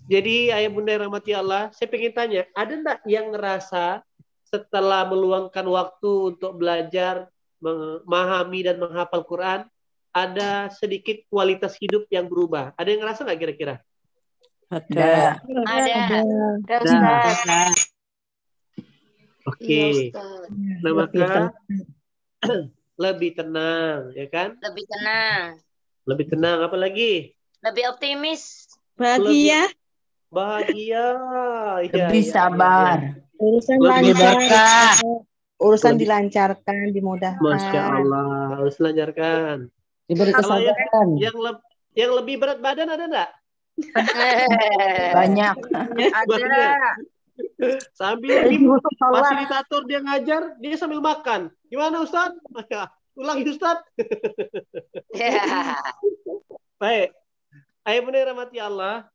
Jadi ayah bunda yang rahmati Allah, saya pengen tanya, ada enggak yang ngerasa setelah meluangkan waktu untuk belajar, memahami dan menghafal Quran, ada sedikit kualitas hidup yang berubah? Ada yang ngerasa nggak kira-kira? Ada. Ada. Ada Nah, Ustaz. oke. Iya Ustaz. Nah, maka lebih tenang, ya kan? Lebih tenang. Lebih tenang, apa lagi? Lebih optimis. Bahagia. Bahagia. Lebih sabar. Urusan Lebih lancar. Urusan Lebih- dilancarkan, dimudahkan. Masya Allah, harus lancarkan. Diberi Kalau kesabaran. yang lebih berat badan ada enggak? Banyak. Ada. Sambil fasilitator dia ngajar, dia sambil makan. Gimana Ustaz? Ulangi Ustaz. Baik. Ayah bunda yang rahmati Allah.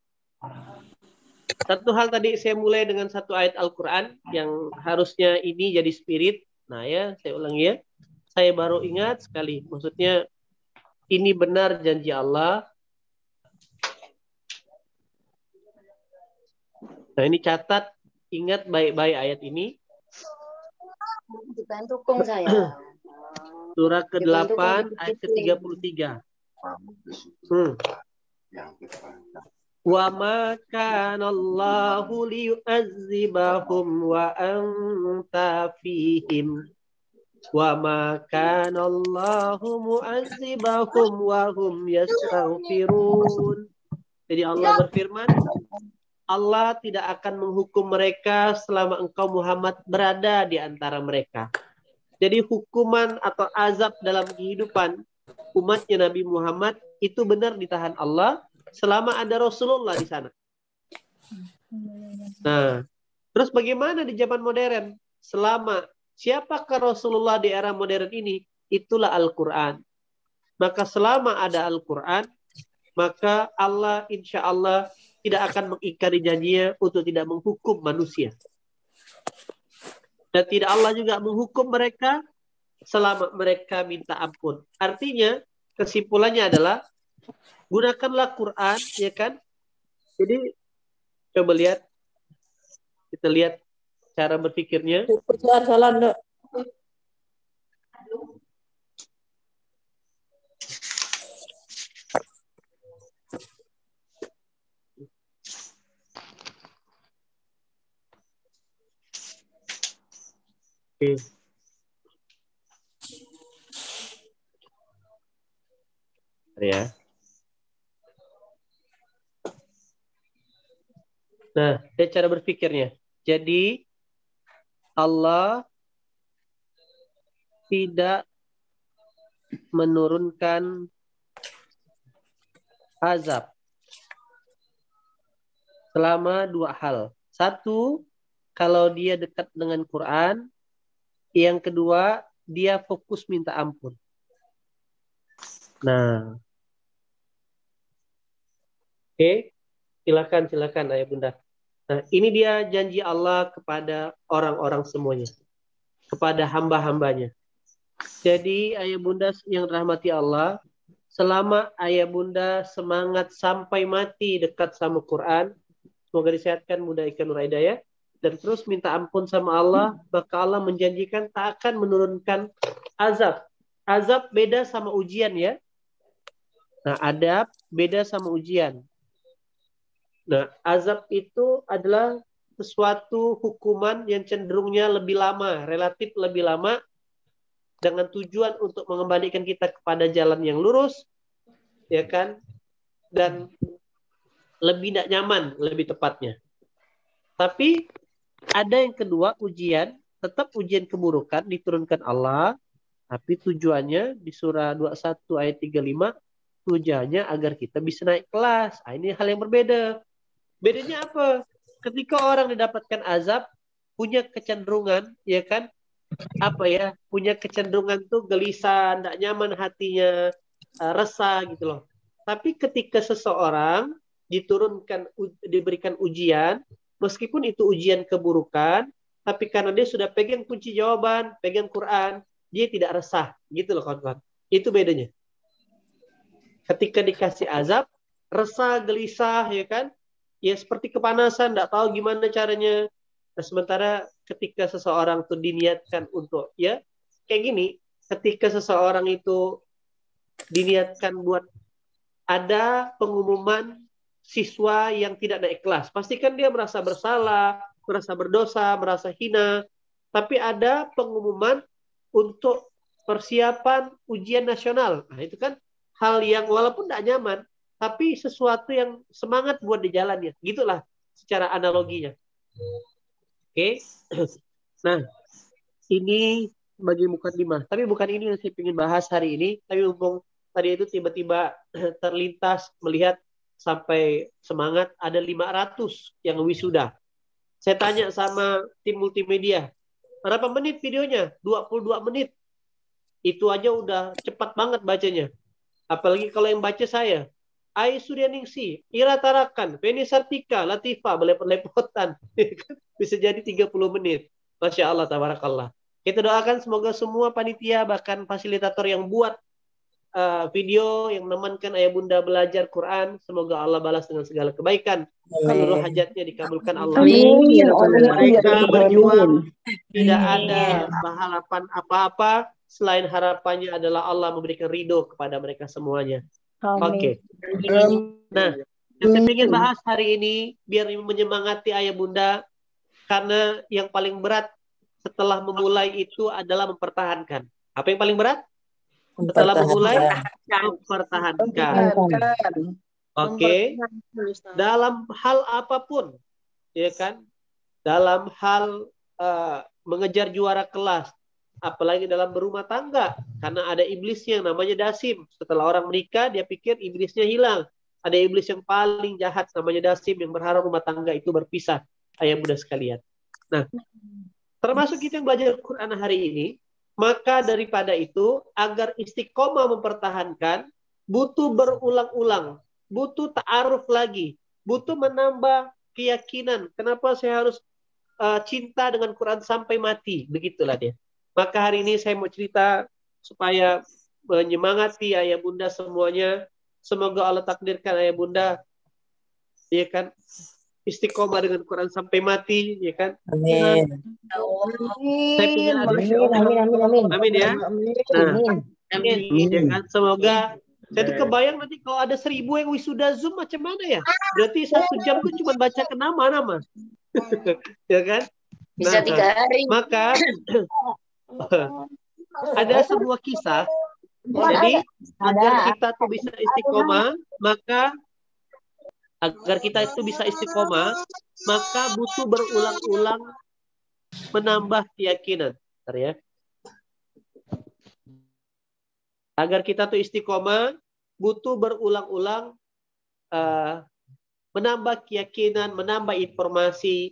Satu hal tadi saya mulai dengan satu ayat Al-Quran yang harusnya ini jadi spirit. Nah ya, saya ulangi ya. Saya baru ingat sekali. Maksudnya ini benar janji Allah. Nah ini catat, ingat baik-baik ayat ini. Dibantu kong saya. Surah ke-8 ayat ke-33. Wa ma kana Allahu liyu'azzibahum wa anta fihim. Wa ma kana Allahu mu'azzibahum wa hum yastaghfirun. Jadi Allah berfirman, Allah tidak akan menghukum mereka selama engkau Muhammad berada di antara mereka. Jadi hukuman atau azab dalam kehidupan umatnya Nabi Muhammad itu benar ditahan Allah selama ada Rasulullah di sana. Nah, terus bagaimana di zaman modern? Selama siapakah Rasulullah di era modern ini? Itulah Al-Quran. Maka selama ada Al-Quran, maka Allah insya Allah tidak akan mengingkari janjinya untuk tidak menghukum manusia. Dan tidak Allah juga menghukum mereka selama mereka minta ampun. Artinya, kesimpulannya adalah gunakanlah Quran, ya kan? Jadi coba lihat, kita lihat cara berpikirnya. Oke. Ya. Nah, ini cara berpikirnya. Jadi Allah tidak menurunkan azab selama dua hal. Satu, kalau dia dekat dengan Quran. Yang kedua, dia fokus minta ampun. Nah, oke, silakan ayah bunda. Nah, ini dia janji Allah kepada orang-orang semuanya, kepada hamba-hambanya. Jadi ayah bunda yang rahmati Allah, selama ayah bunda semangat sampai mati dekat sama Quran, semoga disehatkan, mudahkan nur hidayah, dan terus minta ampun sama Allah, maka Allah menjanjikan tak akan menurunkan azab. Azab beda sama ujian ya. Nah, adab beda sama ujian. Nah, azab itu adalah sesuatu hukuman yang cenderungnya lebih lama, relatif lebih lama, dengan tujuan untuk mengembalikan kita kepada jalan yang lurus, ya kan? Dan lebih tidak nyaman, lebih tepatnya. Tapi ada yang kedua, ujian, tetap ujian keburukan diturunkan Allah, tapi tujuannya di surah 21 ayat 35, tujuannya agar kita bisa naik kelas. Nah, ini hal yang berbeda. Bedanya apa? Ketika orang didapatkan azab, punya kecenderungan, ya kan? Apa ya? Punya kecenderungan tuh gelisah, tidak nyaman hatinya, resah gitu loh. Tapi ketika seseorang diberikan ujian, meskipun itu ujian keburukan, tapi karena dia sudah pegang kunci jawaban, pegang Quran, dia tidak resah. Gitu loh kawan-kawan. Itu bedanya. Ketika dikasih azab, resah, gelisah, ya kan? ya seperti kepanasan, nggak tahu gimana caranya. Nah, sementara ketika seseorang tuh diniatkan untuk ya kayak gini, ketika seseorang itu diniatkan buat ada pengumuman siswa yang tidak naik kelas, pasti kan dia merasa bersalah, merasa berdosa, merasa hina. Tapi ada pengumuman untuk persiapan ujian nasional. Nah, itu kan hal yang walaupun tidak nyaman, tapi sesuatu yang semangat buat di jalannya. Gitulah secara analoginya. Oke. Nah, ini bagi mukadimah. Tapi bukan ini yang saya ingin bahas hari ini. Tapi mumpung tadi itu tiba-tiba terlintas melihat sampai semangat ada 500 yang wisuda. Saya tanya sama tim multimedia, berapa menit videonya? 22 menit. Itu aja udah cepat banget bacanya. Apalagi kalau yang baca saya. Ai Suryaningsi, Ira Tarakan, Feni Sartika, Latifa, belepot-lepotan. Bisa jadi 30 menit. Masya Allah, tabarakallah. Kita doakan semoga semua panitia, bahkan fasilitator yang buat video yang menemankan ayah bunda belajar Quran, semoga Allah balas dengan segala kebaikan. Seluruh hajatnya dikabulkan Allah. Amin. Mereka berjuang, tidak ada harapan apa-apa selain harapannya adalah Allah memberikan ridho kepada mereka semuanya. Oke. Nah, yang saya ingin bahas hari ini biar menyemangati ayah bunda, karena yang paling berat setelah memulai itu adalah mempertahankan. Apa yang paling berat? Setelah memulai mempertahankan. Oke. Dalam hal apapun, ya kan? Dalam hal mengejar juara kelas, apalagi dalam berumah tangga, karena ada iblisnya yang namanya Dasim. Setelah orang menikah, dia pikir iblisnya hilang. Ada iblis yang paling jahat namanya Dasim yang berharap rumah tangga itu berpisah, ayah bunda sekalian. Nah, termasuk kita yang belajar Quran hari ini, maka daripada itu, agar istiqomah mempertahankan, butuh berulang-ulang, butuh ta'aruf lagi, butuh menambah keyakinan. Kenapa saya harus cinta dengan Quran sampai mati? Begitulah dia. Maka hari ini saya mau cerita supaya menyemangati ayah bunda semuanya. Semoga Allah takdirkan ayah bunda, ya kan, istiqomah dengan Quran sampai mati, ya kan? Amin. Saya pengen ada amin ya. Nah, amin ya kan. Semoga saya tuh kebayang nanti kalau ada 1000 yang wisuda Zoom macam mana ya? Berarti 1 jam tuh cuma bacakan nama-nama. Ya kan? Bisa 3 hari. Maka ada sebuah kisah. Jadi agar kita tuh bisa istiqomah, maka butuh berulang-ulang menambah keyakinan. Bentar ya. Agar kita tuh istiqomah, butuh berulang-ulang menambah keyakinan, menambah informasi,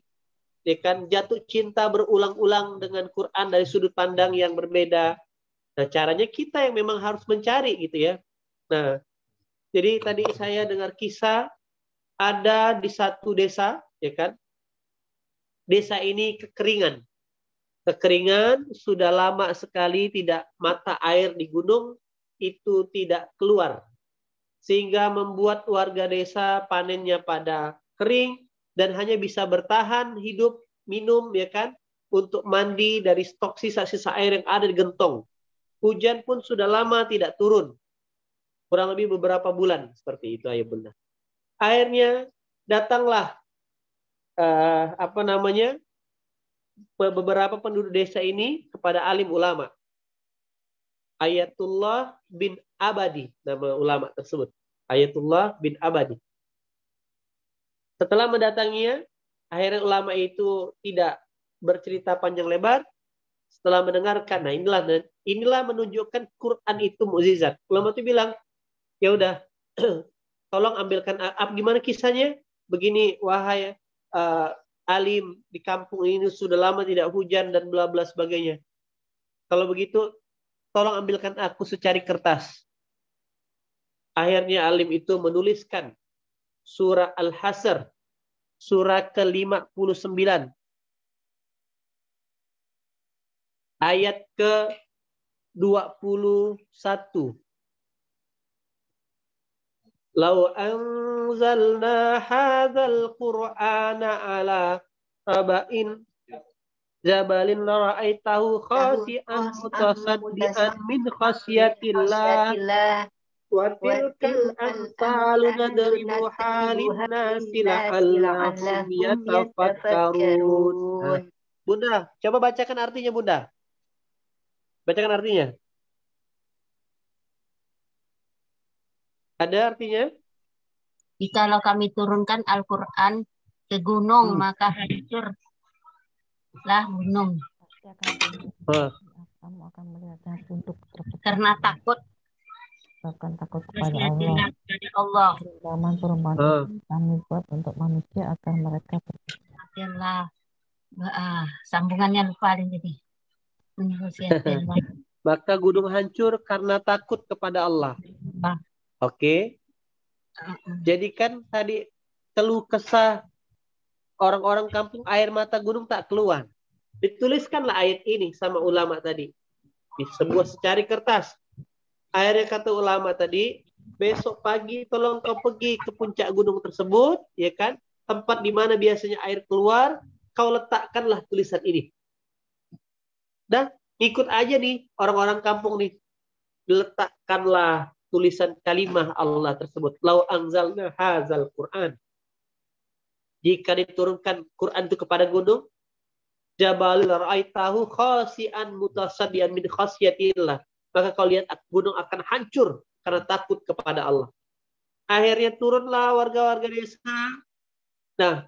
ya kan, jatuh cinta berulang-ulang dengan Quran dari sudut pandang yang berbeda. Nah, caranya kita yang memang harus mencari gitu ya. Nah, jadi tadi saya dengar kisah ada di satu desa, ya kan. Desa ini kekeringan. Kekeringan sudah lama sekali, tidak mata air di gunung itu tidak keluar. Sehingga membuat warga desa panennya pada kering dan hanya bisa bertahan hidup, minum, ya kan, untuk mandi dari stok sisa-sisa air yang ada di gentong. Hujan pun sudah lama tidak turun. Kurang lebih beberapa bulan seperti itu ayah bunda. Akhirnya datanglah beberapa penduduk desa ini kepada alim ulama. Ayatullah bin Abadi, nama ulama tersebut. Ayatullah bin Abadi. Setelah mendatanginya, akhirnya ulama itu tidak bercerita panjang lebar. Setelah mendengarkan, nah inilah menunjukkan Quran itu mukjizat. Ulama itu bilang, ya udah, tolong ambilkan gimana kisahnya? Begini, wahai alim di kampung ini sudah lama tidak hujan dan bla bla sebagainya. Kalau begitu, tolong ambilkan aku secari kertas. Akhirnya alim itu menuliskan surah Al-Hasr, surah ke-59. Ayat ke-21. Lau anzalna hadzal qur'ana ala sab'in jabalin la ra'aitahu khashi'an mutasaddian min khasyatillah wa tilkal amsalu nadribuha lin-nasi la'allahum yatafakkarun. Nah, Bunda, coba bacakan artinya, Bunda. Bacakan artinya. Ada artinya? Jikalau kami turunkan Al-Quran ke gunung, maka hancurlah gunung. Kamu akan melihatnya untuk Karena takut kepada Allah. Allah. Perumpamaan kami buat untuk manusia agar mereka Yalah. Sambungannya lupa jadi. Maka gunung hancur karena takut kepada Allah. Oke. Jadi kan tadi keluh kesah orang-orang kampung air mata gunung tak keluar. Dituliskanlah ayat ini sama ulama tadi. Di sebuah secari kertas. Akhirnya kata ulama tadi, besok pagi tolong kau pergi ke puncak gunung tersebut, ya kan? Tempat di mana biasanya air keluar, kau letakkanlah tulisan ini. Dan ikut aja nih orang-orang kampung nih. Diletakkanlah tulisan kalimah Allah tersebut. Lau anzalna hadzal Qur'an. Jika diturunkan Quran itu kepada gunung, Jabal ra'aitahu khasi'an mutasaddian min khasyatillah. Maka kau lihat gunung akan hancur karena takut kepada Allah. Akhirnya turunlah warga-warga desa. Nah,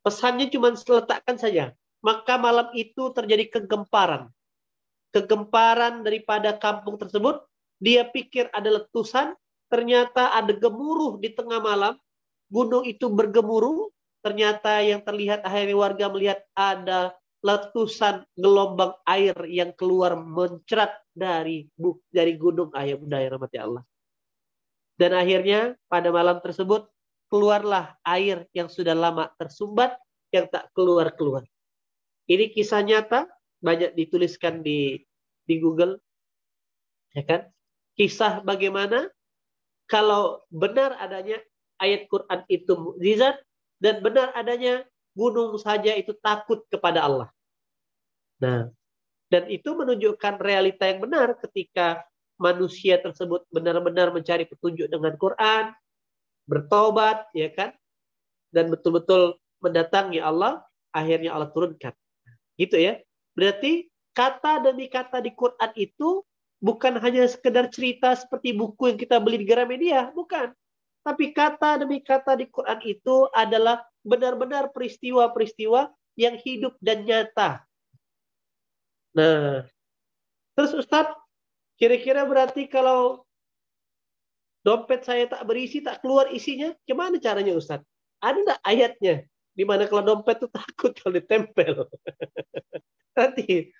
pesannya cuma letakkan saja. Maka malam itu terjadi kegemparan. Kegemparan daripada kampung tersebut. Dia pikir ada letusan, ternyata ada gemuruh di tengah malam. Gunung itu bergemuruh, ternyata yang terlihat akhirnya warga melihat ada letusan gelombang air yang keluar mencerat dari gunung ayah bunda yang rahmati Allah. Dan akhirnya pada malam tersebut keluarlah air yang sudah lama tersumbat yang tak keluar-keluar. Ini kisah nyata, banyak dituliskan di Google, ya kan? Kisah bagaimana kalau benar adanya ayat Quran itu mukjizat dan benar adanya gunung saja itu takut kepada Allah. Nah, dan itu menunjukkan realita yang benar ketika manusia tersebut benar-benar mencari petunjuk dengan Quran, bertobat, ya kan? Dan betul-betul mendatangi Allah, akhirnya Allah turunkan. Gitu ya. Berarti kata demi kata di Quran itu bukan hanya sekedar cerita seperti buku yang kita beli di Gramedia, bukan. Tapi kata demi kata di Quran itu adalah benar-benar peristiwa-peristiwa yang hidup dan nyata. Nah, terus Ustadz, kira-kira berarti kalau dompet saya tak berisi, tak keluar isinya, gimana caranya Ustadz? Ada nggak ayatnya? Dimana kalau dompet itu takut kalau ditempel. Nanti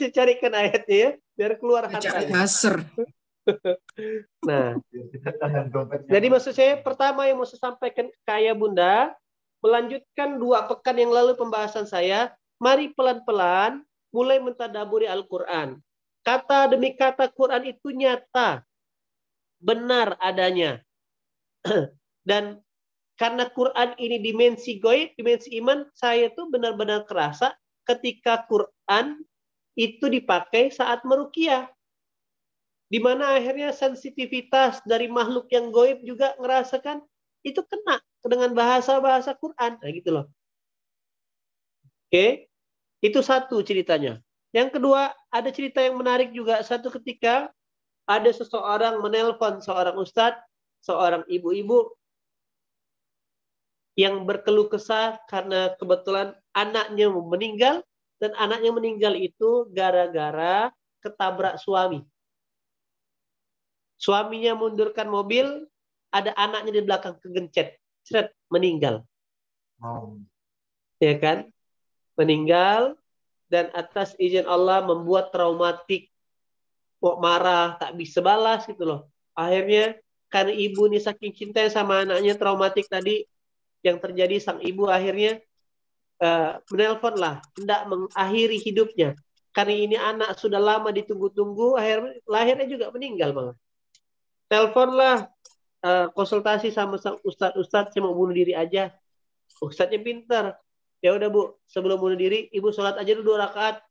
saya carikan ayatnya ya, biar keluar hartanya. Nah, jadi maksud saya pertama yang mau saya sampaikan ke Ayah Bunda, melanjutkan 2 pekan yang lalu pembahasan saya, mari pelan-pelan mulai mentadaburi Al-Quran. Kata demi kata Quran itu nyata, benar adanya. Dan karena Quran ini dimensi goib, dimensi iman, saya tuh benar-benar kerasa ketika Quran itu dipakai saat meruqyah. Di mana akhirnya sensitivitas dari makhluk yang goib juga ngerasakan itu kena dengan bahasa-bahasa Quran. Nah gitu loh. Oke, itu satu ceritanya. Yang kedua, ada cerita yang menarik juga. Satu ketika ada seseorang menelpon seorang ustadz, seorang ibu-ibu yang berkeluh kesah karena kebetulan anaknya meninggal, dan anaknya meninggal itu gara-gara ketabrak suami. Suaminya mundurkan mobil, ada anaknya di belakang kegencet, ceret, meninggal. Ya kan? Meninggal, dan atas izin Allah membuat traumatik, kok marah, tak bisa balas gitu loh. Akhirnya karena ibu ini saking cinta sama anaknya, traumatik tadi yang terjadi, sang ibu akhirnya menelpon lah, hendak mengakhiri hidupnya. karena ini anak sudah lama ditunggu-tunggu, lahirnya juga meninggal malah. Teleponlah, konsultasi sama ustadz, saya mau bunuh diri aja. Ustadznya pintar. Ya udah Bu, sebelum bunuh diri, ibu sholat aja dulu 2 rakaat.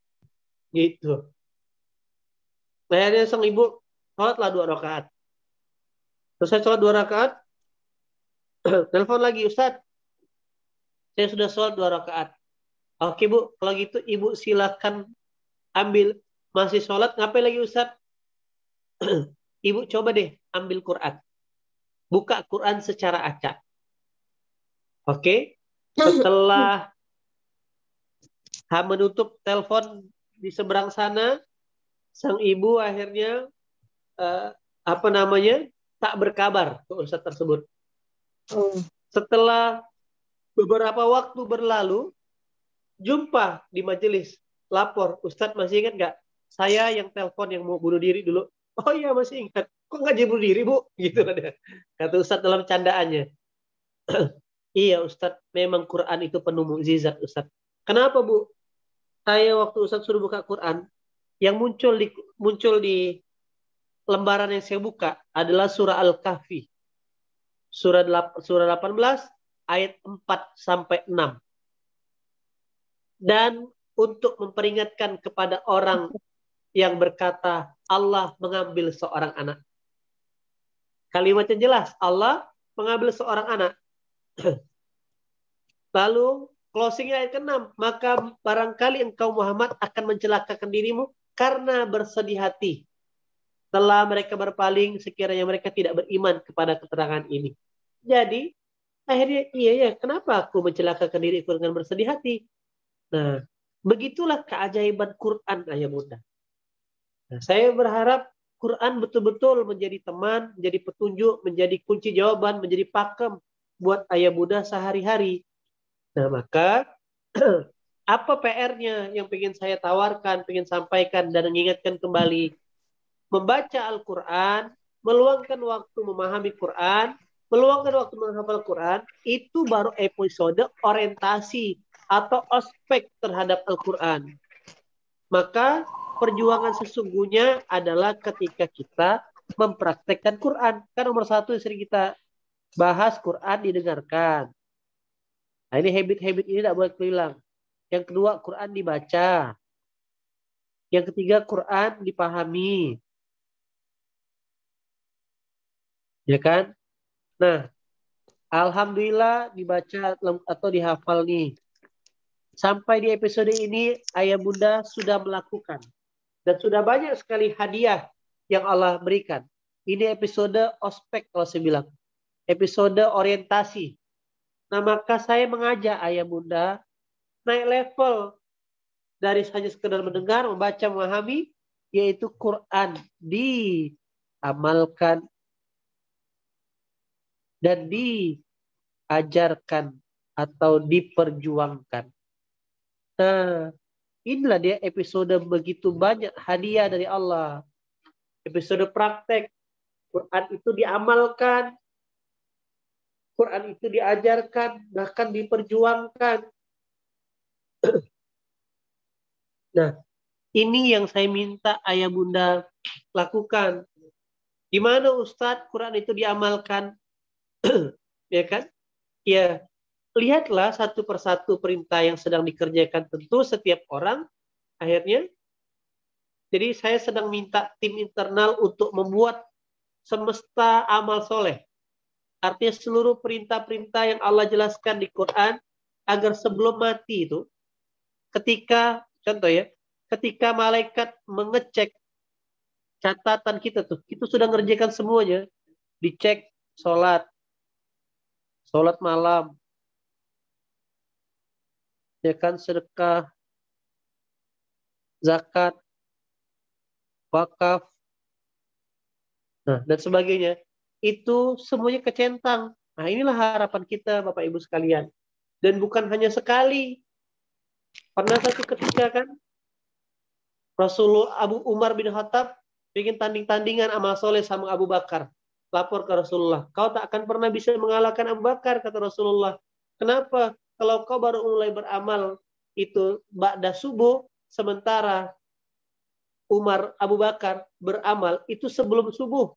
Gitu. Akhirnya sang ibu sholatlah 2 rakaat. Selesai sholat 2 rakaat, telepon lagi, Ustadz, saya sudah sholat 2 rakaat. Oke Bu, kalau gitu ibu silakan ambil, masih sholat, ngapain lagi Ustadz? Ibu coba deh ambil Quran. Buka Quran secara acak. Oke? Setelah menutup telepon di seberang sana, sang ibu akhirnya tak berkabar ke Ustadz tersebut. Setelah beberapa waktu berlalu, jumpa di majelis, lapor, Ustadz masih ingat nggak? Saya yang telepon yang mau bunuh diri dulu. Oh iya masih ingat. Kok nggak bunuh diri Bu? Gitu kata Ustadz dalam candaannya. Iya Ustadz, memang Quran itu penuh mukjizat Ustadz. Kenapa Bu? Saya waktu Ustadz suruh buka Quran, yang muncul di lembaran yang saya buka adalah surah Al-Kahfi. Surah 18 ayat 4-6. Dan untuk memperingatkan kepada orang yang berkata Allah mengambil seorang anak. Kalimatnya jelas, Allah mengambil seorang anak. Lalu closing ayat ke-6, maka barangkali engkau Muhammad akan mencelakakan dirimu karena bersedih hati. Setelah mereka berpaling, sekiranya mereka tidak beriman kepada keterangan ini. Jadi, akhirnya iya kenapa aku mencelakakan diriku dengan bersedih hati? Nah, begitulah keajaiban Quran, ayah bunda. Nah, saya berharap Quran betul-betul menjadi teman, menjadi petunjuk, menjadi kunci jawaban, menjadi pakem buat ayah bunda sehari-hari. Nah, maka apa PR-nya yang ingin saya tawarkan, ingin sampaikan dan mengingatkan kembali? Membaca Al-Quran, meluangkan waktu memahami Quran, meluangkan waktu menghafal Quran, itu baru episode orientasi atau aspek terhadap Al-Quran. Maka perjuangan sesungguhnya adalah ketika kita mempraktekkan Quran. Kan nomor 1 yang sering kita bahas, Quran didengarkan. Nah, ini habit-habit ini tidak boleh hilang. Yang kedua, Quran dibaca. Yang ketiga, Quran dipahami. Ya kan? Nah, alhamdulillah dibaca atau dihafal nih. Sampai di episode ini, ayah bunda sudah melakukan. Dan sudah banyak sekali hadiah yang Allah berikan. Ini episode ospek kalau saya bilang. Episode orientasi. Nah, maka saya mengajak ayah bunda naik level dari hanya sekedar mendengar, membaca, memahami, yaitu Quran diamalkan dan diajarkan atau diperjuangkan. Nah, inilah dia episode begitu banyak hadiah dari Allah. Episode praktek. Quran itu diamalkan. Quran itu diajarkan, bahkan diperjuangkan. Nah, ini yang saya minta ayah bunda lakukan. Di mana Ustadz Quran itu diamalkan? Ya kan? Ya, lihatlah satu persatu perintah yang sedang dikerjakan tentu setiap orang. Akhirnya, jadi saya sedang minta tim internal untuk membuat semesta amal soleh. Artinya seluruh perintah-perintah yang Allah jelaskan di Quran agar sebelum mati itu, ketika, contoh ya, ketika malaikat mengecek catatan kita tuh, itu sudah ngerjakan semuanya, dicek sholat malam, ya kan, sedekah, zakat, wakaf, nah dan sebagainya. Itu semuanya kecentang. Nah, inilah harapan kita Bapak Ibu sekalian. Dan bukan hanya sekali. Pernah satu ketika kan Rasulullah Abu Umar bin Khattab bikin tanding-tandingan amal soleh sama Abu Bakar. Lapor ke Rasulullah. Kau tak akan pernah bisa mengalahkan Abu Bakar, kata Rasulullah. Kenapa? Kalau kau baru mulai beramal itu ba'da subuh, sementara Umar, Abu Bakar beramal itu sebelum subuh.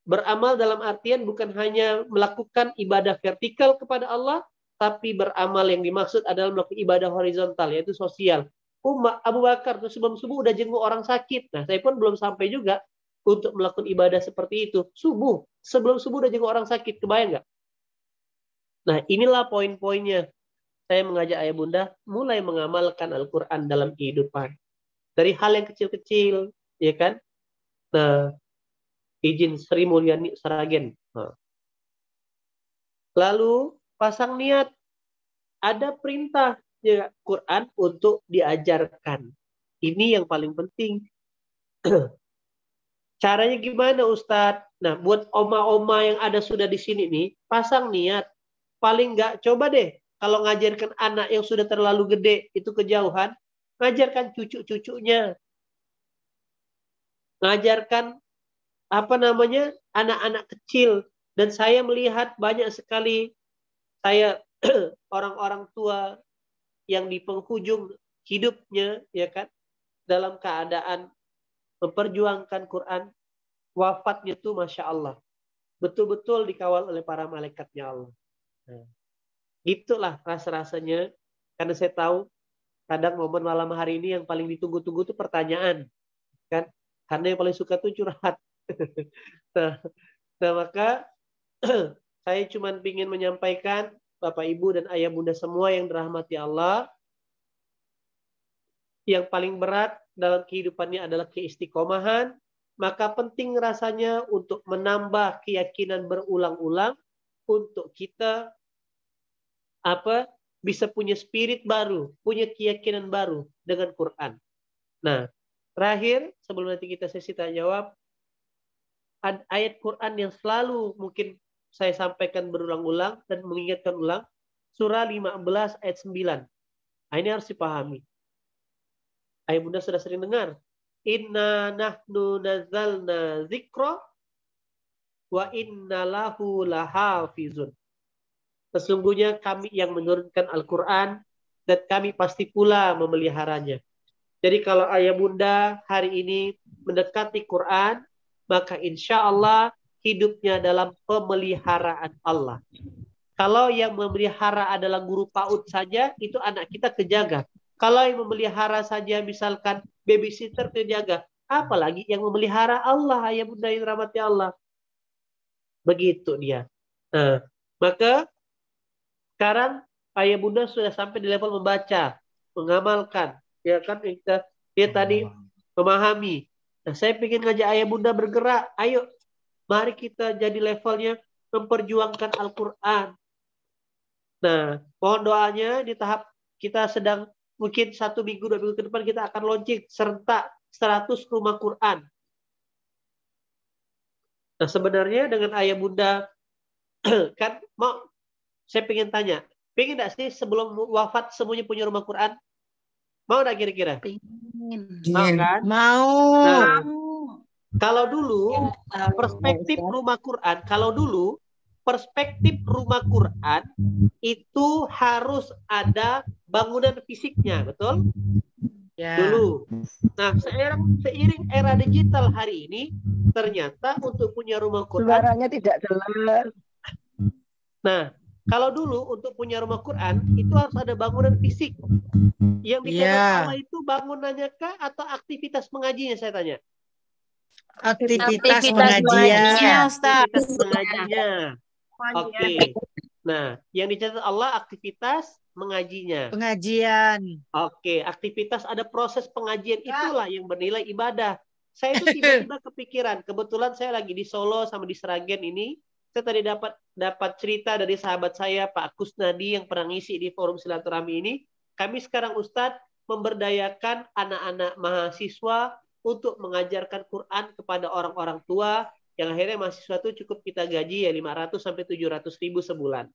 Beramal dalam artian bukan hanya melakukan ibadah vertikal kepada Allah, tapi beramal yang dimaksud adalah melakukan ibadah horizontal, yaitu sosial. Umar, Abu Bakar tuh sebelum subuh udah jenguk orang sakit. Nah, saya pun belum sampai juga untuk melakukan ibadah seperti itu. Subuh, sebelum subuh udah jenguk orang sakit, kebayang nggak? Nah, inilah poin-poinnya. Saya mengajak ayah bunda mulai mengamalkan Al-Quran dalam kehidupan. Dari hal yang kecil-kecil, ya kan? Nah, izin Sri Mulyani Sragen. Nah. Lalu pasang niat. Ada perintah ya, Quran untuk diajarkan. Ini yang paling penting. Caranya gimana Ustadz? Nah, buat oma-oma yang ada sudah di sini nih, pasang niat. Paling nggak coba deh, kalau ngajarkan anak yang sudah terlalu gede, itu kejauhan, ngajarkan cucu-cucunya. Ngajarkan anak-anak kecil. Dan saya melihat banyak sekali orang-orang tua yang di penghujung hidupnya, ya kan, dalam keadaan memperjuangkan Quran, wafatnya tuh Masya Allah, betul-betul dikawal oleh para malaikatnya Allah. Nah, itulah rasa-rasanya, karena saya tahu kadang momen malam hari ini yang paling ditunggu-tunggu tuh pertanyaan, kan, karena yang paling suka tuh curhat. nah maka saya cuma ingin menyampaikan Bapak Ibu dan Ayah Bunda semua yang dirahmati Allah, yang paling berat dalam kehidupannya adalah keistiqomahan, maka penting rasanya untuk menambah keyakinan berulang-ulang untuk kita bisa punya spirit baru, punya keyakinan baru dengan Quran. Nah, terakhir sebelum nanti kita sesi tanya jawab, ayat Quran yang selalu mungkin saya sampaikan berulang-ulang dan mengingatkan ulang, surah 15 ayat 9. Nah, ini harus dipahami. Ayah Bunda sudah sering dengar. Inna nahnu nazzalna dzikra wa inna lahu lahafizun. Sesungguhnya kami yang menurunkan Al-Quran dan kami pasti pula memeliharanya. Jadi kalau Ayah Bunda hari ini mendekati Quran, maka insya Allah hidupnya dalam pemeliharaan Allah. Kalau yang memelihara adalah guru PAUD saja, itu anak kita kejaga. Kalau yang memelihara saja misalkan babysitter kejaga, apalagi yang memelihara Allah, Ayah Bunda yang rahmati Allah. Begitu dia. Nah, maka sekarang Ayah Bunda sudah sampai di level membaca, mengamalkan, ya kan? Dia tadi memahami. Nah, saya ingin ngajak Ayah Bunda bergerak. Ayo, mari kita jadi levelnya memperjuangkan Al-Quran. Nah, mohon doanya di tahap kita sedang mungkin 1 minggu, 2 minggu ke depan kita akan launching serta 100 rumah Quran. Nah, sebenarnya dengan Ayah Bunda kan saya pengen tanya, pengen nggak sih sebelum wafat semuanya punya rumah Quran? Mau nggak kira-kira? Mau kan? Mau. Nah, kalau dulu perspektif rumah Quran, itu harus ada bangunan fisiknya, betul? Ya. Dulu. Nah, seiring era digital hari ini, ternyata untuk punya rumah Quran, Suaranya tidak jelas. Nah, kalau dulu untuk punya rumah Quran itu harus ada bangunan fisik. Yang dicatat Allah itu bangunannya kah atau aktivitas mengajinya, saya tanya? Aktivitas pengajian. Aktivitas mengajinya. Oke. Nah, yang dicatat Allah aktivitas mengajinya. Pengajian. Oke, aktivitas ada proses pengajian, itulah yang bernilai ibadah. Saya itu tiba-tiba kepikiran, kebetulan saya lagi di Solo sama di Sragen ini, saya tadi dapat cerita dari sahabat saya Pak Kusnadi yang pernah ngisi di forum silaturahmi ini. Kami sekarang Ustadz memberdayakan anak-anak mahasiswa untuk mengajarkan Quran kepada orang-orang tua yang akhirnya mahasiswa itu cukup kita gaji ya 500 sampai 700 ribu sebulan.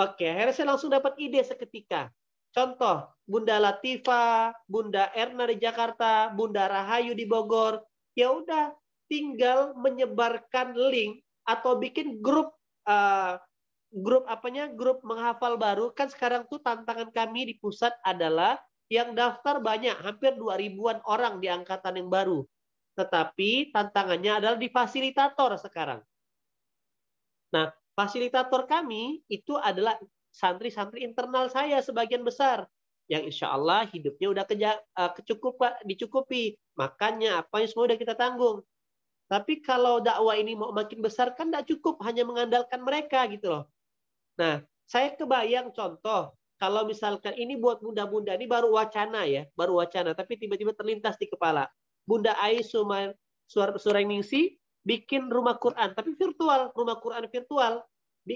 Oke, akhirnya saya langsung dapat ide seketika. Contoh, Bunda Latifah, Bunda Erna di Jakarta, Bunda Rahayu di Bogor. Ya udah, tinggal menyebarkan link atau bikin grup grup menghafal baru. Kan sekarang tuh tantangan kami di pusat adalah Yang daftar banyak, hampir 2.000-an orang di angkatan yang baru. Tetapi tantangannya adalah di fasilitator sekarang. Nah, fasilitator kami itu adalah santri-santri internal saya sebagian besar. Yang insya Allah hidupnya udah dicukupi. Makannya, apa yang semua udah kita tanggung. Tapi kalau dakwah ini mau makin besar kan tidak cukup hanya mengandalkan mereka gitu loh. Nah, saya kebayang contoh. Kalau misalkan ini buat bunda-bunda, ini baru wacana ya, baru wacana, tapi tiba-tiba terlintas di kepala. Bunda Ais Surainingsi bikin rumah Quran, tapi virtual, rumah Quran virtual.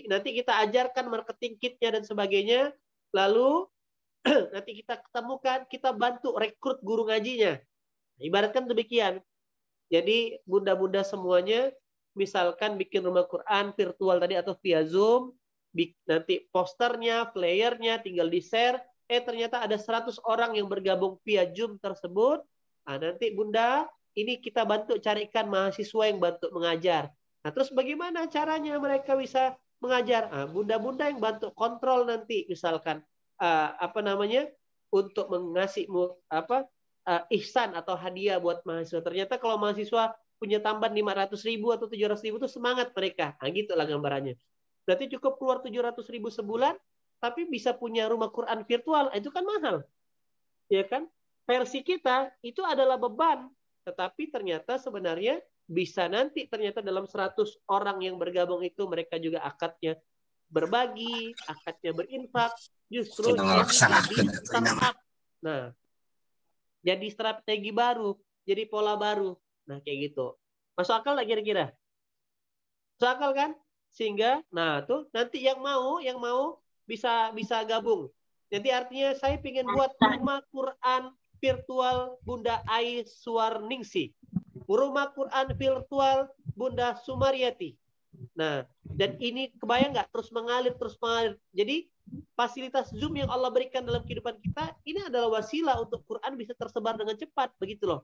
Nanti kita ajarkan marketing kitnya dan sebagainya, lalu nanti kita ketemukan, kita bantu rekrut guru ngajinya. Ibaratkan demikian. Jadi bunda-bunda semuanya, misalkan bikin rumah Quran virtual tadi atau via Zoom, nanti posternya, flyernya tinggal di-share, ternyata ada 100 orang yang bergabung via Zoom tersebut. Nah, nanti Bunda, ini kita bantu carikan mahasiswa yang bantu mengajar. Nah, terus bagaimana caranya mereka bisa mengajar? Nah, bunda-bunda yang bantu kontrol nanti, misalkan untuk mengasih ihsan atau hadiah buat mahasiswa. Ternyata kalau mahasiswa punya tambahan 500.000 atau 700.000 itu semangat mereka. Nah, gitulah gambarannya. Berarti cukup keluar 700.000 sebulan, tapi bisa punya rumah Quran virtual, itu kan mahal. Ya kan? Versi kita itu adalah beban, tetapi ternyata sebenarnya bisa nanti ternyata dalam 100 orang yang bergabung itu mereka juga akadnya berbagi, akadnya berinfak, justru jadi startup. Nah, jadi strategi baru, jadi pola baru. Nah, kayak gitu. Masuk akal nggak kira-kira? Masuk akal kan? Sehingga, nah tuh nanti yang mau bisa gabung. Jadi artinya saya ingin buat rumah Quran virtual Bunda Ais Suarningsi, rumah Quran virtual Bunda Sumaryati. Nah, dan ini kebayang nggak terus mengalir. Jadi fasilitas Zoom yang Allah berikan dalam kehidupan kita ini adalah wasilah untuk Quran bisa tersebar dengan cepat, begitu loh.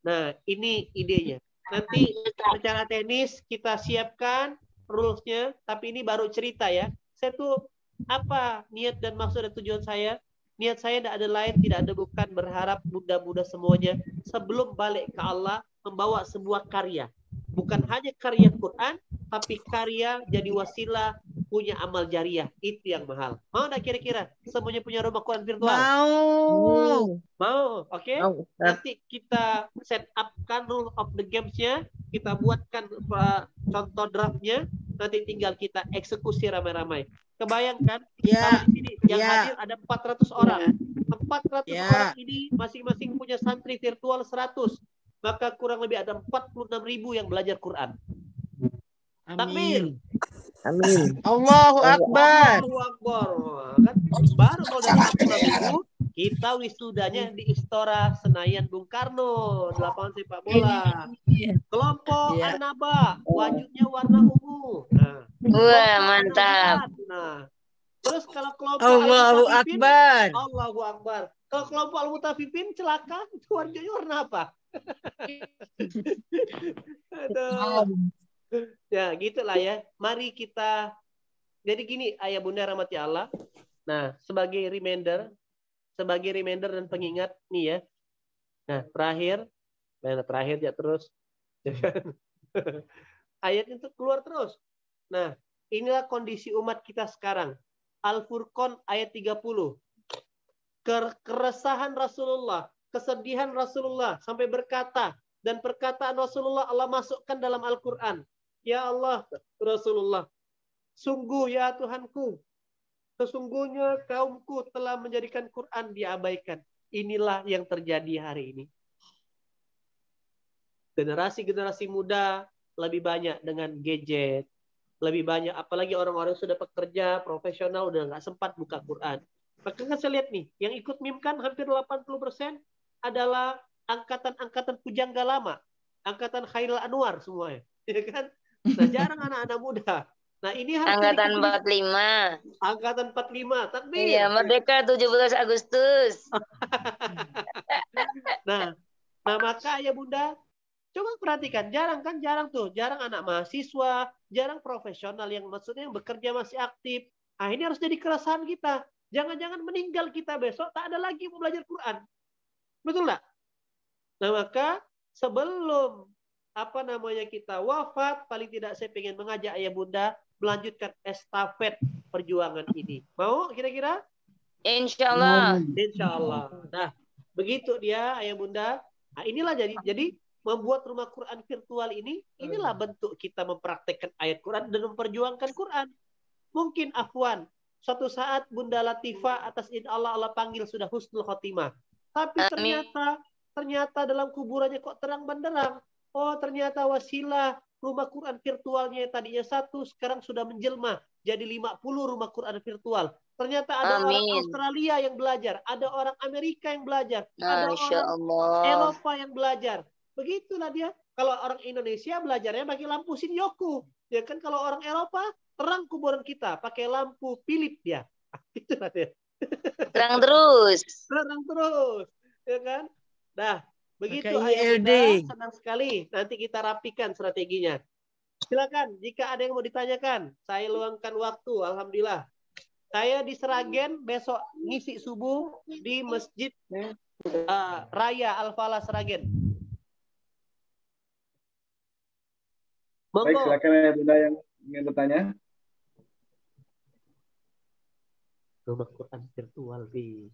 Nah, ini idenya. Nanti secara teknis kita siapkan rules-nya, tapi ini baru cerita ya. Saya tuh apa niat dan maksud dan tujuan saya? Niat saya tidak ada lain, tidak ada bukan berharap bunda-bunda semuanya sebelum balik ke Allah membawa sebuah karya. Bukan hanya karya Quran, tapi karya jadi wasilah punya amal jariah. Itu yang mahal. Mau enggak kira-kira semuanya punya rumah Quran virtual? Mau. Oke? Nanti kita set upkan rule of the games-nya, kita buatkan contoh draft-nya, nanti tinggal kita eksekusi ramai-ramai. Kebayangkan kalau di sini yang hadir ada 400 orang. 400 orang ini masing-masing punya santri virtual 100. Maka kurang lebih ada 46.000 yang belajar Quran. Takbir. Amin. Allahu Akbar. Allahu Akbar. Kan baru kalau dari 46.000 kita wisudanya di Istora Senayan Bung Karno, di lapangan sepak bola. Kelompok An-Naba, wajibnya warna ungu. Nah, wah, mantap. Nah, terus kalau kelompok Allahu Akbar. Allahu Akbar. Kalau kelompok Al-Mutafifin celaka, itu warnanya warna apa? Aduh. Ya, gitulah ya. Mari kita. Jadi gini, ayah bunda rahmati Allah. Nah, sebagai reminder dan pengingat nih ya. Nah, terakhir ya terus. Ayat itu keluar terus. Nah, inilah kondisi umat kita sekarang. Al-Furqan ayat 30. Keresahan Rasulullah, kesedihan Rasulullah sampai berkata, dan perkataan Rasulullah Allah masukkan dalam Al-Quran. Ya Allah, Rasulullah, sungguh ya Tuhanku, sesungguhnya kaumku telah menjadikan Quran diabaikan. Inilah yang terjadi hari ini. Generasi-generasi muda lebih banyak dengan gadget, lebih banyak, apalagi orang-orang sudah pekerja, profesional, udah nggak sempat buka Quran. Maka kan saya lihat nih, yang ikut mimkan hampir 80% adalah angkatan-angkatan pujangga lama, angkatan Khairul Anwar semuanya, ya kan? Nah, jarang anak-anak muda. Nah, ini harus angkatan 45. Angkatan 45, takbir. Iya, merdeka 17 Agustus. Nah, maka ya Bunda, coba perhatikan, jarang anak mahasiswa, jarang profesional yang maksudnya yang bekerja masih aktif. Nah, ini harus jadi keresahan kita. Jangan-jangan meninggal kita besok, tak ada lagi mau belajar Quran. Betul nggak? Nah, maka sebelum kita wafat, paling tidak saya ingin mengajak ayah bunda melanjutkan estafet perjuangan ini. Mau kira-kira? Insya Allah. Insya Allah. Nah, begitu dia ayah bunda. Nah, inilah jadi membuat rumah Quran virtual ini, inilah bentuk kita mempraktekkan ayat Quran dan memperjuangkan Quran. Mungkin afwan, suatu saat Bunda Latifah atas izin Allah panggil sudah husnul khotimah. Tapi ternyata dalam kuburannya kok terang benderang. Oh, ternyata wasilah rumah Quran virtualnya tadinya 1, sekarang sudah menjelma jadi 50 rumah Quran virtual. Ternyata ada orang Australia yang belajar, ada orang Amerika yang belajar, ada orang Eropa yang belajar. Begitulah dia. Kalau orang Indonesia belajarnya pakai lampu Shinyoku. Ya kan, kalau orang Eropa terang kuburan kita pakai lampu Philip dia. Itulah dia. Terang terus. Terang terus. Ya kan? Nah, begitu ILD. Senang sekali. Nanti kita rapikan strateginya. Silakan jika ada yang mau ditanyakan. Saya luangkan waktu, alhamdulillah. Saya di Sragen besok ngisi subuh di Masjid Raya Al-Falah Sragen. Baik, silakan ya Bunda yang ingin bertanya. Rumah Quran virtual di.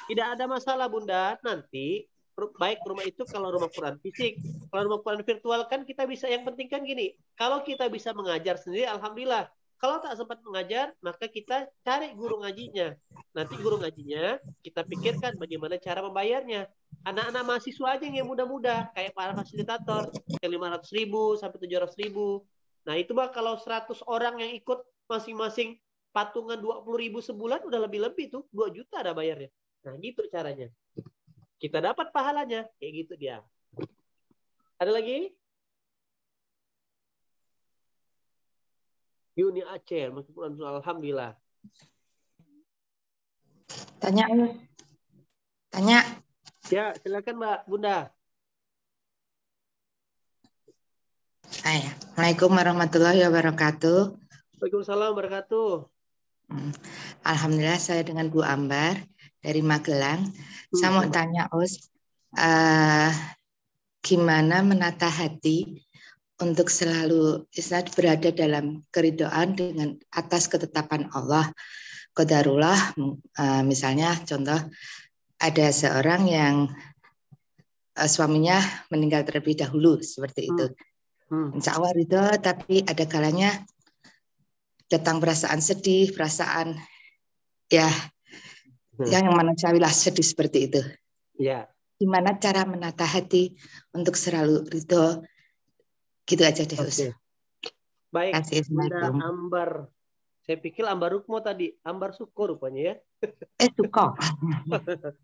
Tidak ada masalah Bunda. Nanti baik rumah itu kalau rumah Quran fisik, kalau rumah Quran virtual kan kita bisa. Yang penting kan gini, kalau kita bisa mengajar sendiri, alhamdulillah. Kalau tak sempat mengajar, maka kita cari guru ngajinya. Nanti guru ngajinya kita pikirkan bagaimana cara membayarnya. Anak-anak mahasiswa aja yang muda-muda, kayak para fasilitator, yang 500.000 sampai 700.000. Nah itu mah kalau 100 orang yang ikut masing-masing patungan 20.000 sebulan, udah lebih-lebih tuh, 2 juta ada bayarnya. Nah gitu caranya. Kita dapat pahalanya, kayak gitu dia. Ada lagi? Yuni Aceh, meskipun alhamdulillah. Tanya. Ya, silakan Mbak Bunda. Assalamualaikum warahmatullahi wabarakatuh. Waalaikumsalam wabarakatuh. Alhamdulillah saya dengan Bu Ambar dari Magelang. Saya mau tanya gimana menata hati untuk selalu berada dalam keridhaan dengan atas ketetapan Allah. Qadarullah, misalnya contoh ada seorang yang suaminya meninggal terlebih dahulu seperti itu. Insya Allah ridho, tapi ada kalanya datang perasaan sedih, perasaan yang manusiawilah sedih seperti itu. Ya. Gimana cara menata hati untuk selalu ridho? Gitu aja deh, Ustaz. Baik, Bunda Ambar. Saya pikir Ambar Rukmo tadi. Ambar Suko rupanya ya. Suko.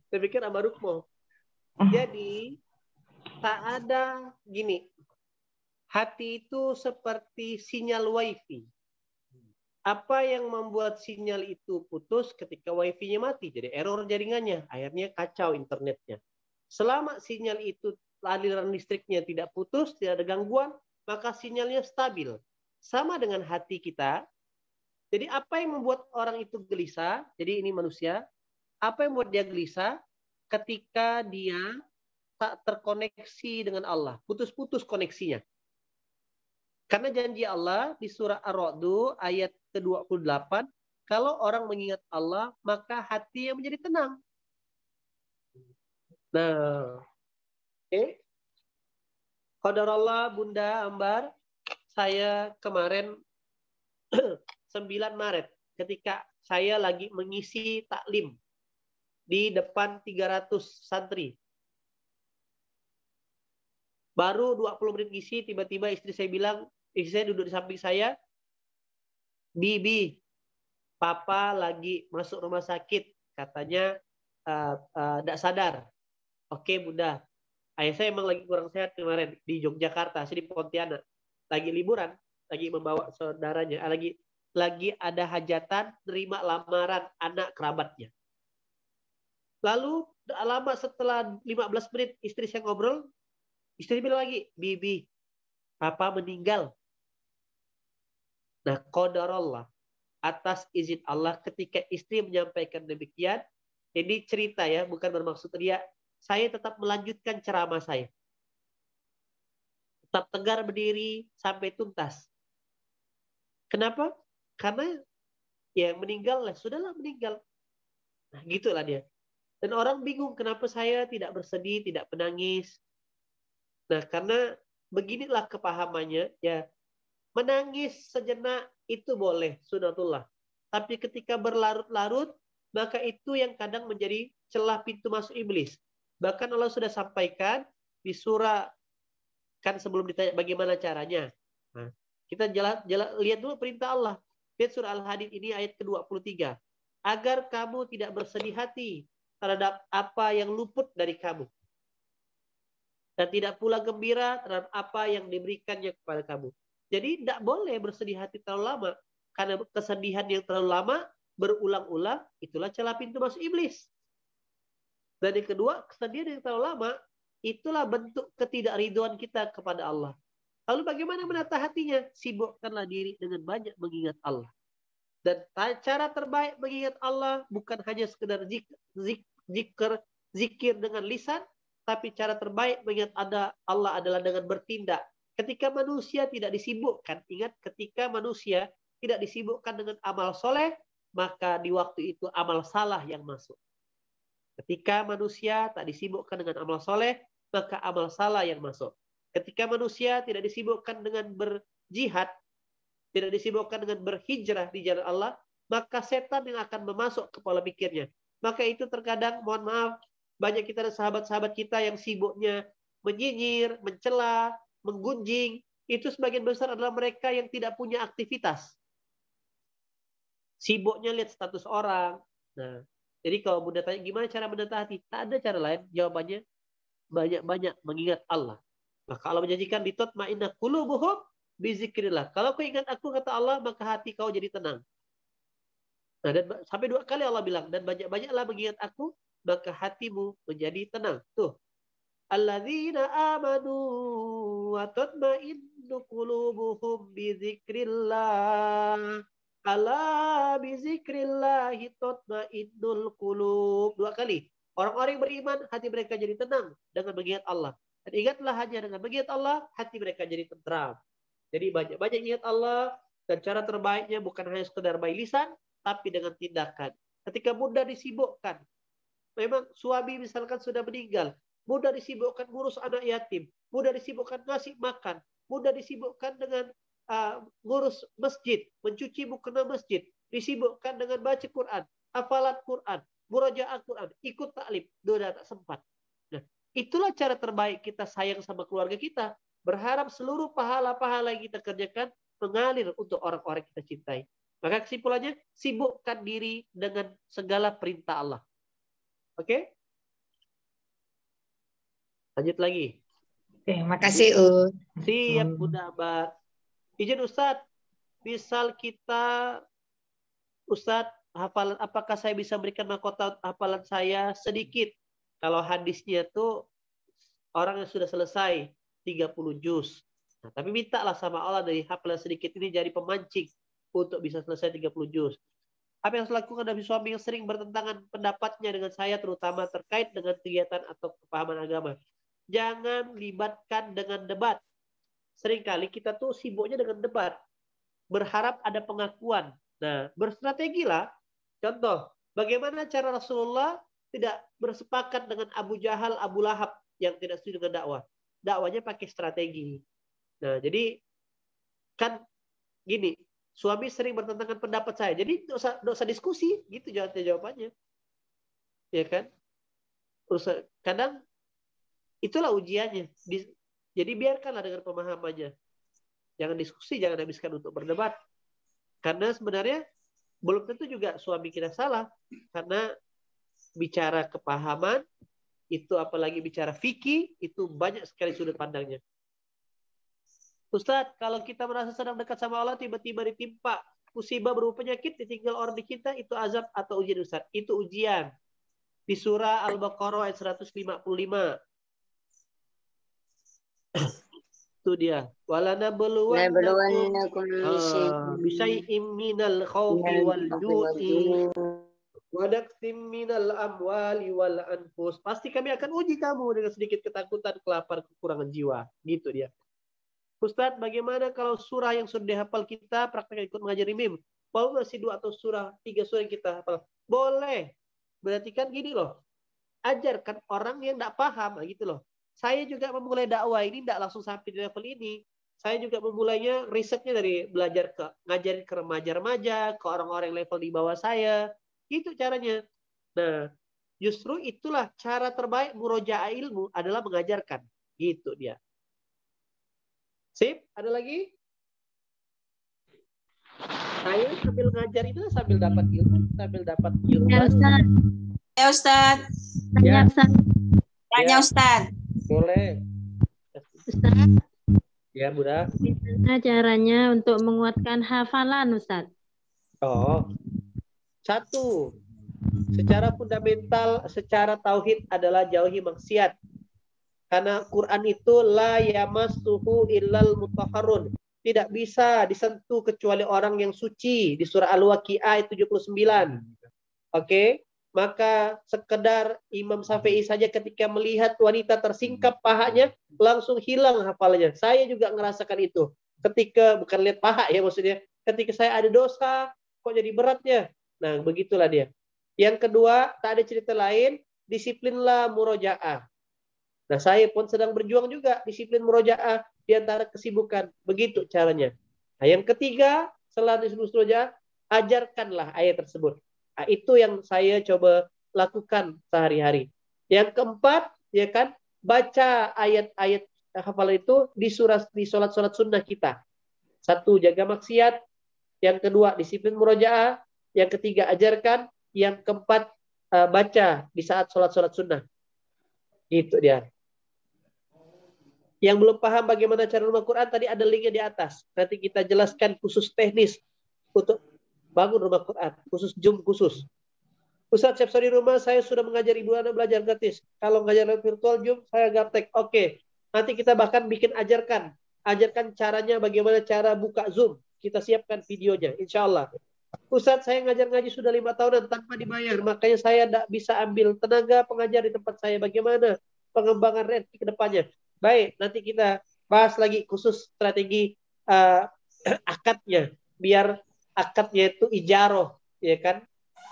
Saya pikir Ambar Rukmo. Jadi, tak ada gini. Hati itu seperti sinyal wifi. Apa yang membuat sinyal itu putus ketika wifi-nya mati? Jadi error jaringannya. Akhirnya kacau internetnya. Selama sinyal itu aliran listriknya tidak putus, tidak ada gangguan, maka sinyalnya stabil. Sama dengan hati kita. Jadi apa yang membuat orang itu gelisah? Jadi ini manusia. Apa yang membuat dia gelisah? Ketika dia tak terkoneksi dengan Allah. Putus-putus koneksinya. Karena janji Allah di surah Ar-Ra'd ayat ke-28. Kalau orang mengingat Allah, maka hati yang menjadi tenang. Nah, Qadarullah Bunda Ambar, saya kemarin 9 Maret ketika saya lagi mengisi taklim di depan 300 santri. Baru 20 menit ngisi, tiba-tiba istri saya duduk di samping saya, Bibi, Papa lagi masuk rumah sakit, katanya tidak sadar. Oke Bunda, ayah saya emang lagi kurang sehat kemarin di Yogyakarta, saya di Pontianak, lagi liburan, lagi membawa saudaranya, lagi ada hajatan, terima lamaran anak kerabatnya. Lalu lama setelah 15 menit istri saya ngobrol, Istri bilang lagi, bibi, papa meninggal. Nah, qadarullah, atas izin Allah ketika istri menyampaikan demikian, ini cerita ya, bukan bermaksud ria, saya tetap melanjutkan ceramah saya. Tetap tegar berdiri sampai tuntas. Kenapa? Karena ya meninggal lah, sudahlah meninggal. Nah, gitulah dia. Dan orang bingung kenapa saya tidak bersedih, tidak menangis. Nah, karena beginilah kepahamannya, ya menangis sejenak itu boleh, sunatullah. Tapi ketika berlarut-larut, maka itu yang kadang menjadi celah pintu masuk iblis. Bahkan Allah sudah sampaikan di surah, kan sebelum ditanya bagaimana caranya. Nah, kita lihat dulu perintah Allah. Lihat surah Al-Hadid ini ayat ke-23. Agar kamu tidak bersedih hati terhadap apa yang luput dari kamu. Dan tidak pula gembira terhadap apa yang diberikannya kepada kamu. Jadi tidak boleh bersedih hati terlalu lama. Karena kesedihan yang terlalu lama berulang-ulang, itulah celah pintu masuk iblis. Dan yang kedua, kesedihan yang terlalu lama, itulah bentuk ketidakridhoan kita kepada Allah. Lalu bagaimana menata hatinya? Sibukkanlah diri dengan banyak mengingat Allah. Dan cara terbaik mengingat Allah bukan hanya sekedar zikir dengan lisan, tapi cara terbaik mengingat Allah adalah dengan bertindak. Ketika manusia tidak disibukkan, ingat ketika manusia tidak disibukkan dengan amal soleh, maka di waktu itu amal salah yang masuk. Ketika manusia tak disibukkan dengan amal soleh, maka amal salah yang masuk. Ketika manusia tidak disibukkan dengan berjihad, tidak disibukkan dengan berhijrah di jalan Allah, maka setan yang akan memasuk ke pola pikirnya. Maka itu terkadang, mohon maaf, banyak kita dan sahabat-sahabat kita yang sibuknya menyinyir, mencela, menggunjing, itu sebagian besar adalah mereka yang tidak punya aktivitas. Sibuknya lihat status orang. Nah, jadi kalau Bunda tanya gimana cara menata hati, tak ada cara lain. Jawabannya banyak-banyak mengingat Allah. Maka Allah menjanjikan litutma'inna qulubuhum bizikrillah. Kalau kau ingat aku, kata Allah, maka hati kau jadi tenang. Nah, dan sampai 2 kali Allah bilang, dan banyak-banyaklah mengingat aku, maka hatimu menjadi tenang. Tuh. Alladzina amanu wa tatma'innu qulubuhum bizikrillah. Ala bizikrillahi tatma'innul qulub. 2 kali. Orang-orang yang beriman, hati mereka jadi tenang dengan mengingat Allah. Dan ingatlah hanya dengan mengingat Allah, hati mereka jadi tentram. Jadi banyak-banyak ingat Allah, dan cara terbaiknya bukan hanya sekedar by lisan, tapi dengan tindakan. Ketika mudah disibukkan, memang suami misalkan sudah meninggal, mudah disibukkan ngurus anak yatim, mudah disibukkan ngasih makan, mudah disibukkan dengan ngurus masjid, mencuci mukena masjid, disibukkan dengan baca Quran, hafalan Quran, murajaah Quran, ikut taklim, sudah tak sempat. Nah, itulah cara terbaik kita sayang sama keluarga kita. Berharap seluruh pahala-pahala yang kita kerjakan mengalir untuk orang-orang kita cintai. Maka kesimpulannya, sibukkan diri dengan segala perintah Allah. Oke? Lanjut lagi. Terima kasih, Siap, Bunda Ambar. Izin Ustadz, misal kita, Ustadz, hafalan, apakah saya bisa berikan mahkota hafalan saya sedikit? Kalau hadisnya tuh orang yang sudah selesai 30 juz. Nah, tapi mintalah sama Allah dari hafalan sedikit ini jadi pemancing untuk bisa selesai 30 juz. Apa yang saya lakukan dari suami yang sering bertentangan pendapatnya dengan saya, terutama terkait dengan kegiatan atau kepahaman agama. Jangan libatkan dengan debat. Seringkali kita tuh sibuknya dengan debat. Berharap ada pengakuan. Nah, berstrategilah. Contoh, bagaimana cara Rasulullah tidak bersepakat dengan Abu Jahal, Abu Lahab yang tidak setuju dengan dakwah. Dakwanya pakai strategi. Nah, jadi kan gini, suami sering bertentangan pendapat saya. Jadi dosa diskusi, gitu jawabannya. Ya kan? Kadang itulah ujiannya. Jadi biarkanlah dengan pemahamannya. Jangan diskusi, jangan habiskan untuk berdebat. Karena sebenarnya belum tentu juga suami kita salah. Karena bicara kepahaman, itu apalagi bicara fikih, itu banyak sekali sudut pandangnya. Ustadz, kalau kita merasa sedang dekat sama Allah, tiba-tiba ditimpa musibah berupa penyakit, ditinggal orang di kita, itu azab atau ujian, Ustadz? Itu ujian. Di surah Al-Baqarah ayat 155. Itu dia. Walanabluwannakum Nabluwannakum bisyai'im minal khawfi wal ju'i wa naqsim minal amwali wal anfus. Pasti kami akan uji kamu dengan sedikit ketakutan, kelaparan, kekurangan jiwa. Gitu dia. Ustadz, bagaimana kalau surah yang sudah dihafal kita praktek ikut mengajari mim? Mau nggak sih 2 atau 3 surah yang kita hafal? Boleh. Berarti kan gini loh. Ajarkan orang yang tidak paham, gitu loh. Saya juga memulai dakwah ini tidak langsung sampai di level ini. Saya juga memulainya risetnya dari belajar ngajarin ke remaja-remaja, ke orang-orang level di bawah saya. Itu caranya. Nah, justru itulah cara terbaik murojaah ilmu adalah mengajarkan. Gitu dia. Sip, ada lagi? Saya sambil ngajar itu sambil dapat ilmu, Ya, Ustaz. Ya, Ustaz. Tanya, Ustaz. Tanya, Ustaz. Boleh. Ustaz, Ya, Bunda. gimana caranya untuk menguatkan hafalan, Ustaz? Oh. 1. Secara fundamental, secara tauhid adalah jauhi maksiat. Karena Quran itu la yamassuhu illal mutahharun. Tidak bisa disentuh kecuali orang yang suci. Di surah Al-Waqiah ayat 79. Oke? Maka sekedar Imam Syafi'i saja ketika melihat wanita tersingkap pahanya, langsung hilang hafalannya. Saya juga ngerasakan itu. Ketika, bukan lihat paha ya maksudnya, ketika saya ada dosa, kok jadi beratnya. Nah, begitulah dia. Yang kedua, tak ada cerita lain, disiplinlah murojaah. Nah, saya pun sedang berjuang juga, disiplin murojaah di antara kesibukan. Begitu caranya. Nah, yang ketiga, selain disiplin murojaah, ajarkanlah ayat tersebut. Nah, itu yang saya coba lakukan sehari-hari. Yang keempat, ya kan, baca ayat-ayat hafalan itu di sholat-sholat sunnah kita. 1, jaga maksiat. Yang kedua, disiplin murojaah. Yang ketiga, ajarkan. Yang keempat, baca di saat sholat-sholat sunnah. Gitu dia. Yang belum paham bagaimana cara rumah Quran, tadi ada linknya di atas. Nanti kita jelaskan khusus teknis untuk bangun rumah Quran, khusus Zoom khusus. Ustaz, setiap hari rumah saya sudah mengajar ibu anak belajar gratis. Kalau mengajar virtual Zoom, saya gaptek. Oke. Nanti kita bahkan bikin ajarkan caranya bagaimana cara buka Zoom. Kita siapkan videonya, insya Allah. Ustaz, saya ngajar ngaji sudah 5 tahunan tanpa dibayar. Makanya saya tidak bisa ambil tenaga pengajar di tempat saya. Bagaimana pengembangan rezeki ke depannya? Baik, nanti kita bahas lagi khusus strategi akadnya. Biar akadnya itu ijaroh, ya kan?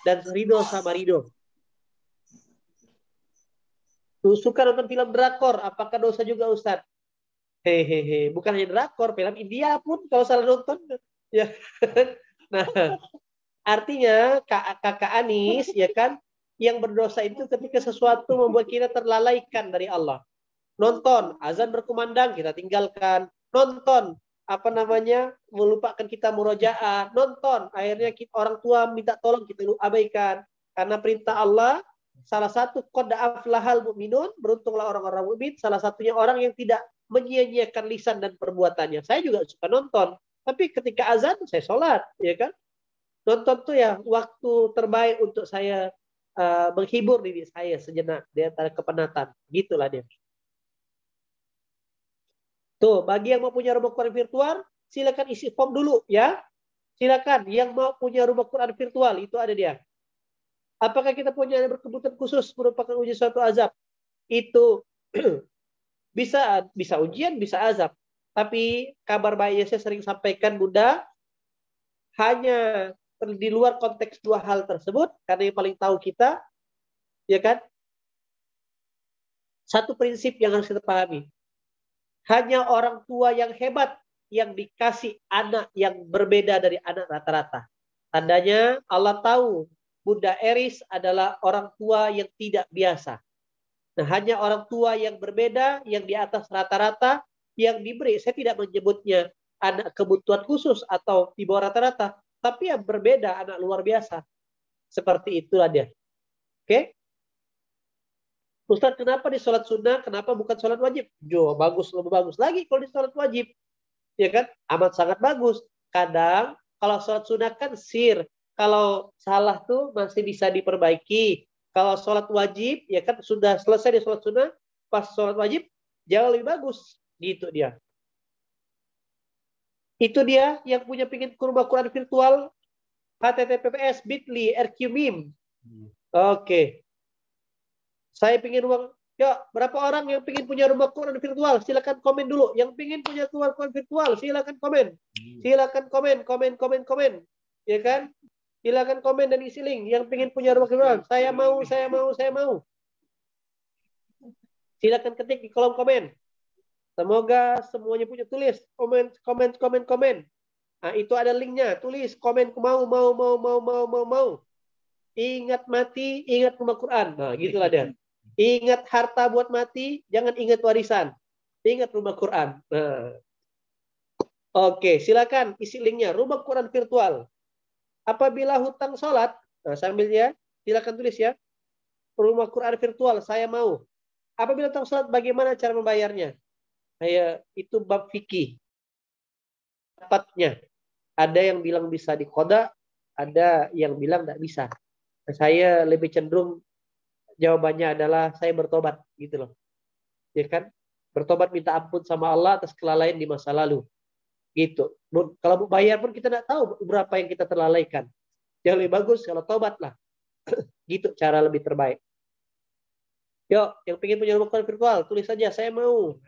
Dan ridho sama ridho. Suka nonton film drakor, apakah dosa juga Ustaz? Hehehe, bukan hanya drakor, film India pun kalau salah nonton, ya. Nah, artinya kakak Anis, ya kan, yang berdosa itu ketika sesuatu membuat kita terlalaikan dari Allah. Nonton azan berkumandang kita tinggalkan, nonton melupakan kita murojaah, nonton akhirnya orang tua minta tolong kita abaikan. Karena perintah Allah, salah satu qad aflahal mu'minun, beruntunglah orang-orang mukmin, salah satunya orang yang tidak menyia-nyiakan lisan dan perbuatannya. Saya juga suka nonton, tapi ketika azan saya sholat, ya kan? Nonton tuh ya waktu terbaik untuk saya menghibur diri saya sejenak di antara kepenatan. Gitulah dia. Tuh, bagi yang mau punya rumah Quran virtual, silakan isi form dulu ya. Silakan yang mau punya rumah Quran virtual, itu ada dia. Apakah kita punya berkebutuhan khusus merupakan ujian suatu azab? Itu bisa ujian, bisa azab. Tapi kabar baiknya saya sering sampaikan Bunda, hanya di luar konteks 2 hal tersebut, karena yang paling tahu kita, ya kan? Satu prinsip yang harus kita pahami. Hanya orang tua yang hebat yang dikasih anak yang berbeda dari anak rata-rata. Tandanya Allah tahu Bunda Eris adalah orang tua yang tidak biasa. Nah, hanya orang tua yang berbeda, yang di atas rata-rata, yang diberi. Saya tidak menyebutnya anak kebutuhan khusus atau di bawah rata-rata, tapi yang berbeda, anak luar biasa. Seperti itulah dia. Oke? Ustaz, kenapa di sholat sunnah, kenapa bukan sholat wajib? Jo, bagus, lebih bagus lagi kalau di sholat wajib. Ya kan? Amat sangat bagus. Kadang, kalau sholat sunnah kan sir. Kalau salah tuh masih bisa diperbaiki. Kalau sholat wajib, ya kan sudah selesai di sholat sunnah, pas sholat wajib, jauh lebih bagus. Gitu dia. Itu dia yang punya pingin ke rumah Quran virtual. https://bit.ly/rqmim. Oke. Saya pingin rumah. Ya, berapa orang yang pingin punya rumah Quran virtual? Silakan komen dulu. Yang pingin punya rumah Quran virtual, silakan komen. Silakan komen. Ya kan? Silakan komen dan isi link. Yang pingin punya rumah virtual, saya mau. Silakan ketik di kolom komen. Semoga semuanya punya tulis komen. Nah, itu ada linknya. Tulis komen mau. Ingat mati, ingat rumah Quran. Nah, gitulah dia. Ingat harta buat mati, jangan ingat warisan. Ingat rumah Quran. Nah. Oke, silakan isi linknya. Rumah Quran virtual. Apabila hutang sholat, nah sambil ya, silakan tulis ya. Rumah Quran virtual, saya mau. Apabila hutang sholat, bagaimana cara membayarnya? Itu bab fikih. Tepatnya. Ada yang bilang bisa diqada, ada yang bilang tidak bisa. Saya lebih cenderung jawabannya adalah saya bertobat gitu loh. Ya kan? Bertobat minta ampun sama Allah atas kelalaian di masa lalu. Gitu. Kalau mau bayar pun kita tidak tahu berapa yang kita terlalaikan. Yang lebih bagus kalau tobatlah. Gitu cara lebih terbaik. Yuk, yang pengen punya rumah Quran virtual, tulis saja saya mau.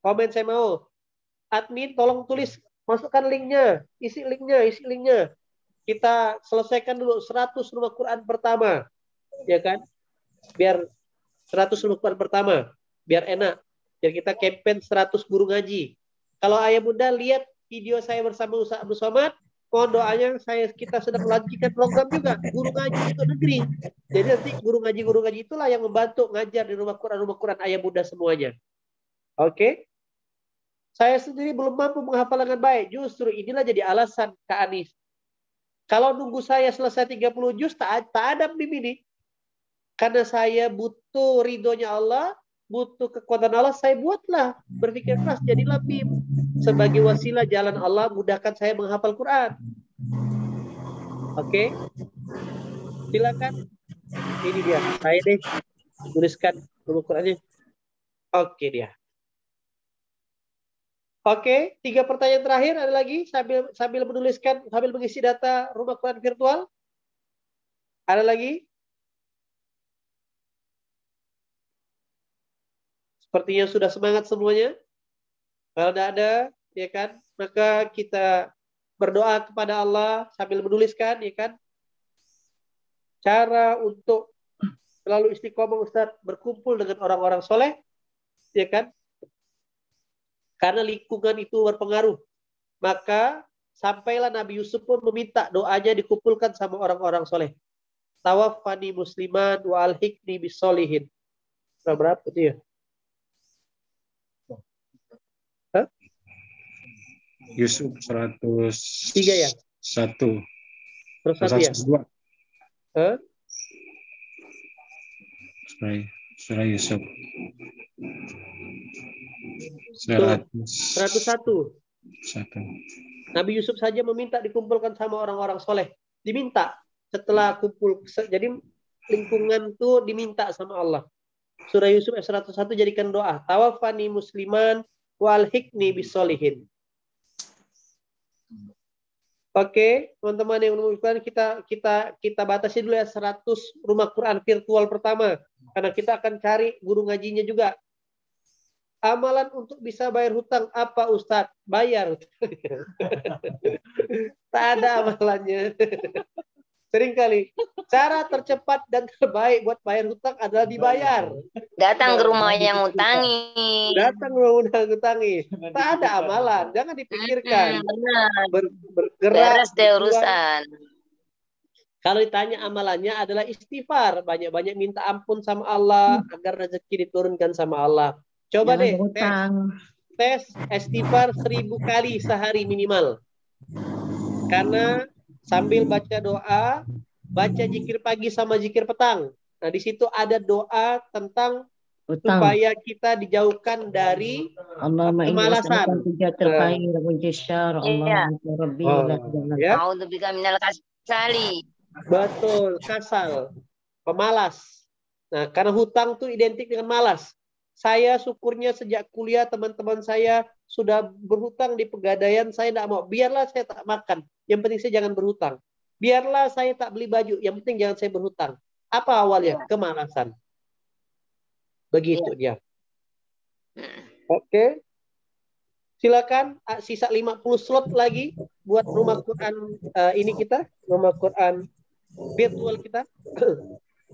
Komen saya mau. Admin tolong tulis, masukkan linknya, isi linknya. Kita selesaikan dulu 100 rumah Quran pertama. Ya kan? Biar 100 rumah Quran pertama. Biar enak. Biar kita campaign 100 guru ngaji. Kalau ayah bunda lihat video saya bersama Ustaz Abdul Somad, mohon doanya kita sedang melanjutkan program juga guru ngaji untuk negeri. Jadi nanti guru ngaji itulah yang membantu ngajar di rumah Quran ayah bunda semuanya. Oke? Saya sendiri belum mampu menghafal dengan baik. Justru inilah jadi alasan Kak Anis. Kalau nunggu saya selesai 30 juz, tak ada ini. Karena saya butuh ridhonya Allah, butuh kekuatan Allah, saya buatlah. Berpikir keras, jadilah BIM. Sebagai wasilah jalan Allah, mudahkan saya menghafal Quran. Oke? Silakan. Ini dia. Saya deh tuliskan rumah Qurannya. Oke dia. Oke, 3 pertanyaan terakhir ada lagi sambil menuliskan, sambil mengisi data rumah Quran virtual. Ada lagi? Sepertinya sudah semangat semuanya. Kalau tidak ada, ya kan, maka kita berdoa kepada Allah sambil menuliskan, ya kan. Cara untuk selalu istiqomah Ustaz berkumpul dengan orang-orang soleh, ya kan. Karena lingkungan itu berpengaruh. Maka sampailah Nabi Yusuf pun meminta doanya dikumpulkan sama orang-orang soleh. Tawaffani musliman wa alhiqni bisolihin. Berapa itu ya? Hah? Yusuf 103 ya? 1. 101 ya? 102. Hah? Surah Yusuf. 101. 101. Nabi Yusuf saja meminta dikumpulkan sama orang-orang soleh. Diminta setelah kumpul. Jadi lingkungan itu diminta sama Allah. Surah Yusuf ayat 101 jadikan doa. Tawaffani musliman wal hikni bisolihin. Oke, teman-teman yang menunjukkan kita batasi dulu ya 100 rumah Quran virtual pertama. Karena kita akan cari guru ngajinya juga. Amalan untuk bisa bayar hutang apa Ustadz? Bayar. Tak ada amalannya. Seringkali cara tercepat dan terbaik buat bayar hutang adalah dibayar. Datang ke rumah yang utangi. Datang ke rumah yang utangi. Tak ada amalan. Jangan dipikirkan. Bergerak. Beres deh urusan. Kalau ditanya amalannya adalah istighfar. Banyak-banyak minta ampun sama Allah agar rezeki diturunkan sama Allah. Coba deh tes istighfar 1000 kali sehari minimal. Karena sambil baca doa, baca zikir pagi sama zikir petang. Nah, di situ ada doa tentang supaya kita dijauhkan dari kemalasan. Betul, kasal, pemalas. Nah, karena hutang tuh identik dengan malas. Saya syukurnya sejak kuliah teman-teman saya sudah berhutang di Pegadaian, saya tidak mau. Biarlah saya tak makan, yang penting saya jangan berhutang. Biarlah saya tak beli baju, yang penting jangan saya berhutang. Apa awalnya? Kemalasan. Begitu dia. Oke. Silakan, sisa 50 slot lagi buat rumah Quran ini kita, rumah Quran virtual kita.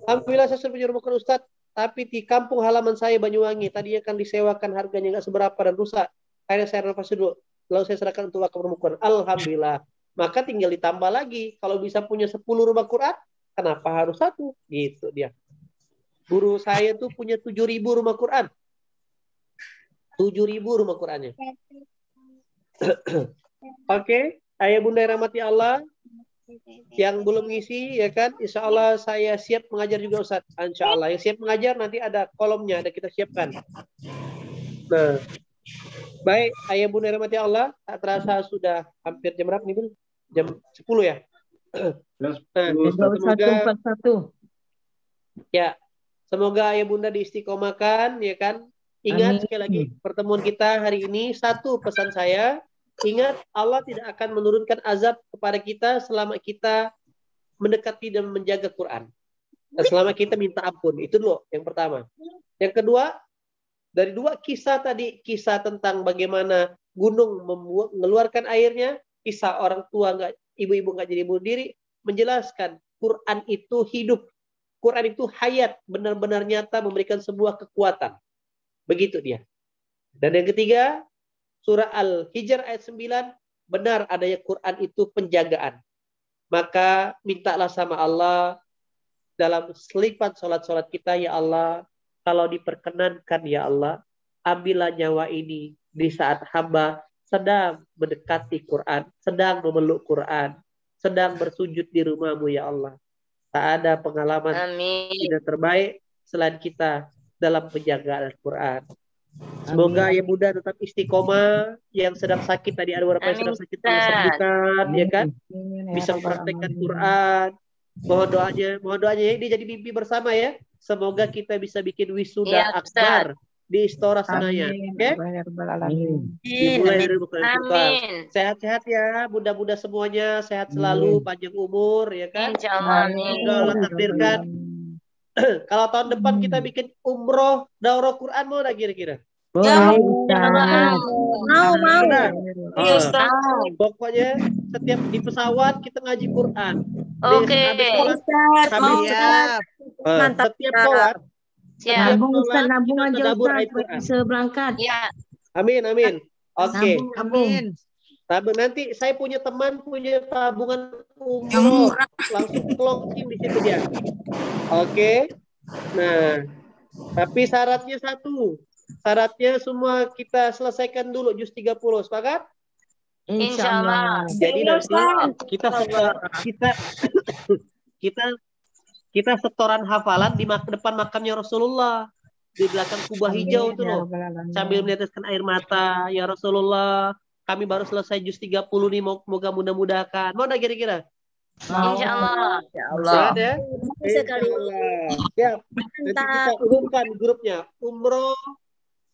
Alhamdulillah saya sudah punya rumah Quran Ustadz, tapi di kampung halaman saya Banyuwangi, tadinya kan disewakan harganya nggak seberapa dan rusak. Akhirnya saya renovasi dulu, lalu saya serahkan untuk wakaf rumah Quran. Alhamdulillah. Maka tinggal ditambah lagi. Kalau bisa punya 10 rumah Quran, kenapa harus 1? Gitu dia. Guru saya tuh punya 7.000 rumah Quran. 7.000 rumah Qurannya. Oke, ayah bunda yang rahmati Allah, yang belum ngisi ya kan, insya Allah saya siap mengajar juga Ustaz. Insya Allah yang siap mengajar nanti ada kolomnya, ada kita siapkan. Nah, baik ayah bunda yang rahmati Allah, tak terasa sudah hampir jam berapa nih Bun? Jam 10 ya. Nah, semoga ya, semoga ayah bunda diistiqomahkan ya kan. Ingat sekali lagi pertemuan kita hari ini, satu pesan saya, ingat Allah tidak akan menurunkan azab kepada kita selama kita mendekati dan menjaga Quran. Dan selama kita minta ampun. Itu dulu yang pertama. Yang kedua, dari 2 kisah tadi, kisah tentang bagaimana gunung mengeluarkan airnya, kisah orang tua ibu-ibu nggak jadi bunuh diri, menjelaskan Quran itu hidup. Quran itu hayat, benar-benar nyata, memberikan sebuah kekuatan. Begitu dia. Dan yang ketiga, surah Al-Hijr ayat 9, benar adanya Quran itu penjagaan. Maka mintalah sama Allah dalam selipan sholat-sholat kita, ya Allah, kalau diperkenankan ya Allah, ambillah nyawa ini di saat hamba sedang mendekati Quran, sedang memeluk Quran, sedang bersujud di rumahmu ya Allah. Tak ada pengalaman tidak terbaik selain kita dalam penjagaan Al-Quran. Semoga ya Bunda tetap istiqomah, yang sedang sakit tadi ada beberapa yang sedang sakit sembuhkan ya kan, bisa mempraktekkan Quran. Mohon doanya ya, ini jadi mimpi bersama ya. Semoga kita bisa bikin wisuda akbar di Istora Senayan. Oke? Dimulai dari Quran. Sehat-sehat ya Bunda-bunda semuanya, sehat selalu, panjang umur ya kan. Semoga Allah takdirkan. Kalau tahun depan kita bikin umroh daurah Quran, mau nggak kira-kira? Mau. Pokoknya setiap di pesawat kita ngaji Quran. Oke. Mantap. Setiap sholat. Nabung Ustaz, nabung aja Ustaz, bisa berangkat. Ya. Amin. Oke. Amin. Tabung nanti saya punya teman punya tabungan umroh, langsung closing di situ dia. Oke. Nah, tapi syaratnya satu. Syaratnya semua kita selesaikan dulu juz 30, sepakat? Insyaallah. Jadi nanti kita setoran hafalan di depan makamnya Rasulullah, di belakang kubah hijau itu loh. Sambil meneteskan air mata, ya Rasulullah, kami baru selesai juz 30 nih, moga mudah-mudahkan. Mau enggak kira-kira? Insyaallah. Sehat ya? Siap. Nanti kita umumkan grupnya.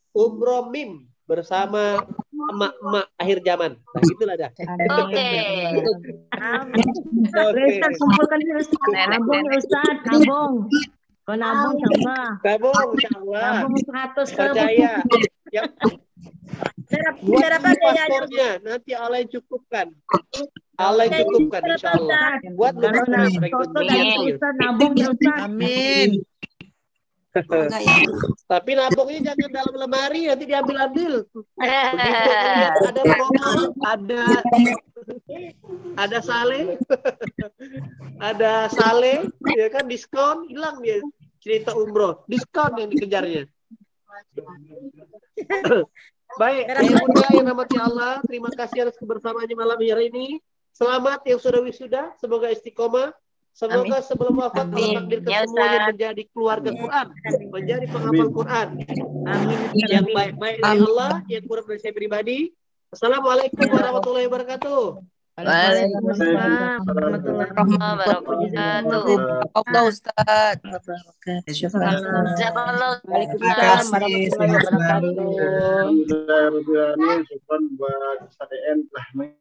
Umroh Mim bersama emak-emak akhir zaman. Nah, itulah dah. Oke. Ustaz kumpulkan Ustaz. Nabung Ustaz, nabung. Kau nabung tambah. Nabung insyaallah. Nabung 100 percaya. Ya. Buat paspornya nanti Allah yang cukupkan. Allah yang cukupkan insyaallah. Buat foto dari Ustaz, nabung Ustaz. Amin. Tapi nabungnya jangan dalam lemari, nanti diambil-ambil. Begitu ada promo, ada sale, ya kan, diskon, hilang dia cerita umroh, diskon yang dikejarnya. Baik, Bunda yang rahmati Allah, terima kasih atas kebersamaannya malam hari ini. Selamat yang sudah wisuda, semoga istiqomah. Semoga sebelum wafat Allah takdirkan semuanya menjadi keluarga Quran, menjadi penghafal Quran. Amin. Yang baik-baik dari Allah, yang kurang dari saya pribadi. Assalamualaikum warahmatullahi wabarakatuh. Waalaikumsalam warahmatullahi wabarakatuh. Oke, Ustaz. Jazakallah. Waalaikumsalam warahmatullahi wabarakatuh. Alhamdulillah, syukur buat Ustaz EN telah